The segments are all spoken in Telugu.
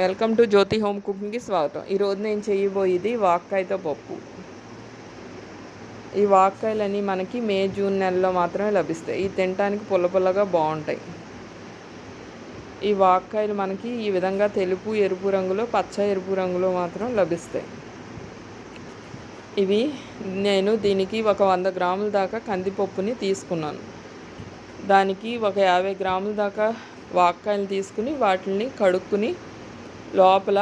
వెల్కమ్ టు జ్యోతి హోమ్ కుకింగ్కి స్వాగతం. ఈరోజు నేను చేయబోయేది వాక్కాయతో పప్పు. ఈ వాక్కాయలన్నీ మనకి మే జూన్ నెలలో మాత్రమే లభిస్తాయి. ఇవి తినడానికి పుల్లపుల్లగా బాగుంటాయి. ఈ వాక్కాయలు మనకి ఈ విధంగా తెలుపు ఎరుపు రంగులో, పచ్చ ఎరుపు రంగులో మాత్రం లభిస్తాయి. నేను దీనికి ఒక 100 గ్రాముల దాకా కందిపప్పుని తీసుకున్నాను. దానికి ఒక 50 గ్రాముల దాకా వాక్కాయలు తీసుకుని వాటిని కడుక్కుని లోపల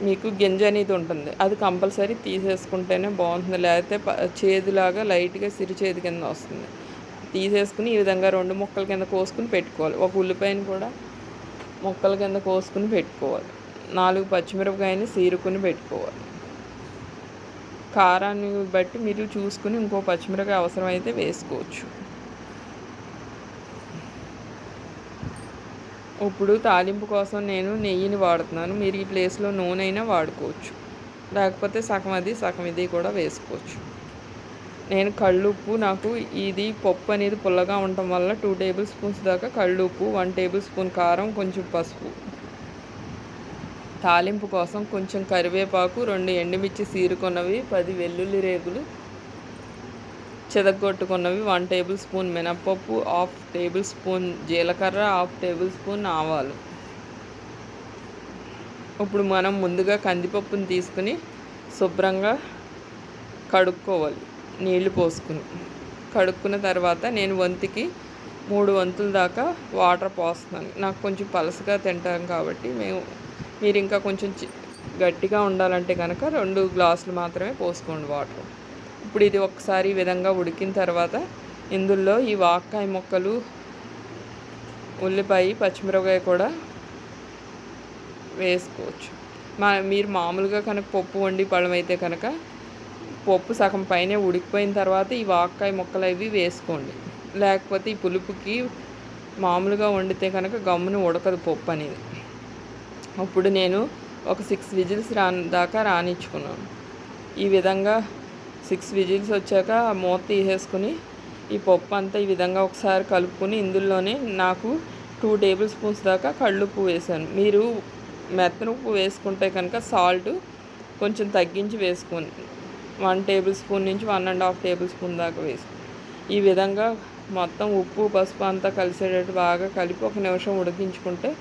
మీకు గింజ అనేది ఉంటుంది, అది కంపల్సరీ తీసేసుకుంటేనే బాగుంటుంది. లేకపోతే చేదులాగా లైట్గా సిరిచేదు కింద వస్తుంది. తీసేసుకుని ఈ విధంగా 2 ముక్కల కింద కోసుకుని పెట్టుకోవాలి. ఒక ఉల్లిపాయను కూడా ముక్కల కింద కోసుకుని పెట్టుకోవాలి. 4 పచ్చిమిరపకాయని సీరుకుని పెట్టుకోవాలి. కారాన్ని బట్టి మీరు చూసుకుని ఇంకో పచ్చిమిరపకాయ అవసరమైతే వేసుకోవచ్చు. ఇప్పుడు తాలింపు కోసం నేను నెయ్యిని వాడుతున్నాను. మీరు ఈ ప్లేస్లో నూనె అయినా వాడుకోవచ్చు, లేకపోతే సగం అది సగం ఇది కూడా వేసుకోవచ్చు. నేను కళ్ళుప్పు, నాకు ఇది పప్పు అనేది పుల్లగా ఉండటం వల్ల 2 టేబుల్ స్పూన్స్ దాకా కళ్ళుప్పు, 1 టేబుల్ స్పూన్ కారం, కొంచెం పసుపు, తాలింపు కోసం కొంచెం కరివేపాకు, 2 ఎండుమిర్చి సీరుకున్నవి, 10 వెల్లుల్లి రేకులు చెదగొట్టుకున్నవి, 1 టేబుల్ స్పూన్ మినప్పప్పు, 1/2 టేబుల్ స్పూన్ జీలకర్ర, 1/2 టేబుల్ స్పూన్ ఆవాలు. ఇప్పుడు మనం ముందుగా కందిపప్పుని తీసుకుని శుభ్రంగా కడుక్కోవాలి. నీళ్లు పోసుకుని కడుక్కున్న తర్వాత నేను వంతుకి 3 వంతుల దాకా వాటర్ పోస్తున్నాను. నాకు కొంచెం పలసగా తింటాం కాబట్టి మీరు ఇంకా కొంచెం గట్టిగా ఉండాలంటే కనుక 2 గ్లాసులు మాత్రమే పోసుకోండి వాటర్. ఇప్పుడు ఇది ఒకసారి ఈ విధంగా ఉడికిన తర్వాత ఇందులో ఈ వాక్కాయ ముక్కలు, ఉల్లిపాయ, పచ్చిమిరపకాయ కూడా వేసుకోవచ్చు. మీరు మామూలుగా కనుక పప్పు వండి పళ్ళమైతే కనుక పప్పు సగం పైనే ఉడికిపోయిన తర్వాత ఈ వాక్కాయ ముక్కలు అవి వేసుకోండి. లేకపోతే ఈ పులుపుకి మామూలుగా వండితే కనుక గమ్మున ఉడకదు పప్పు అనేది. ఇప్పుడు నేను ఒక 6 విజిల్స్ దాకా రానిచ్చుకున్నాను. ఈ విధంగా 6 విజిల్స్ వచ్చాక మూత తీసేసుకుని ఈ పప్పు అంతా ఈ విధంగా ఒకసారి కలుపుకొని ఇందులోనే నాకు 2 టేబుల్ స్పూన్స్ దాకా కళ్ళుప్పు వేసాను. మీరు మెత్తనుప్పు వేసుకుంటే కనుక సాల్ట్ కొంచెం తగ్గించి వేసుకోండి. 1 టేబుల్ స్పూన్ నుంచి 1.5 టేబుల్ స్పూన్ దాకా వేసుకోండి. ఈ విధంగా మొత్తం ఉప్పు పసుపు అంతా కలిసేటట్టు బాగా కలిపి 1 నిమిషం ఉడికించుకుంటే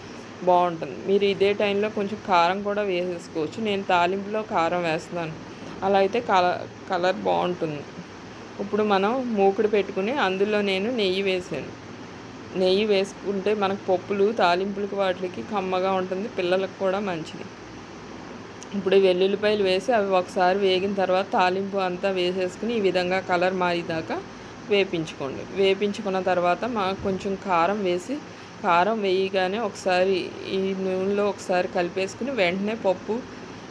బాగుంటుంది. మీరు ఇదే టైంలో కొంచెం కారం కూడా వేసేసుకోవచ్చు. నేను తాలింపులో కారం వేస్తున్నాను, అలా అయితే కలర్ బాగుంటుంది. ఇప్పుడు మనం మూకుడు పెట్టుకుని అందులో నేను నెయ్యి వేసాను. నెయ్యి వేసుకుంటే మనకు పప్పులు తాలింపులకి వాటికి కమ్మగా ఉంటుంది, పిల్లలకు కూడా మంచిది. ఇప్పుడు వెల్లుల్లిపాయలు వేసి అవి ఒకసారి వేగిన తర్వాత తాలింపు అంతా వేసేసుకుని ఈ విధంగా కలర్ మారేదాకా వేపించుకోండి. వేపించుకున్న తర్వాత కొంచెం కారం వేసి, కారం వేయగానే ఒకసారి ఈ నూనెలో ఒకసారి కలిపేసుకుని వెంటనే పప్పు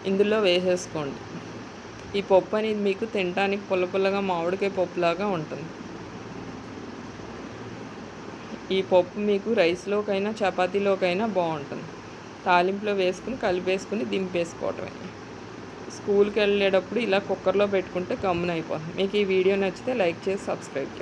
ఇందులో వేసేసుకోండి. ఈ పప్పు అనేది మీకు తినడానికి పుల్లపుల్లగా మామిడికాయ పప్పులాగా ఉంటుంది. ఈ పప్పు మీకు రైస్లోకైనా చపాతీలోకైనా బాగుంటుంది. తాలింపులో వేసుకుని కలిపేసుకుని దింపేసుకోవటమే. స్కూల్కి వెళ్ళేటప్పుడు ఇలా కుక్కర్లో పెట్టుకుంటే గమ్మున అయిపోతుంది. మీకు ఈ వీడియో నచ్చితే లైక్ చేసి సబ్స్క్రైబ్ చేయండి.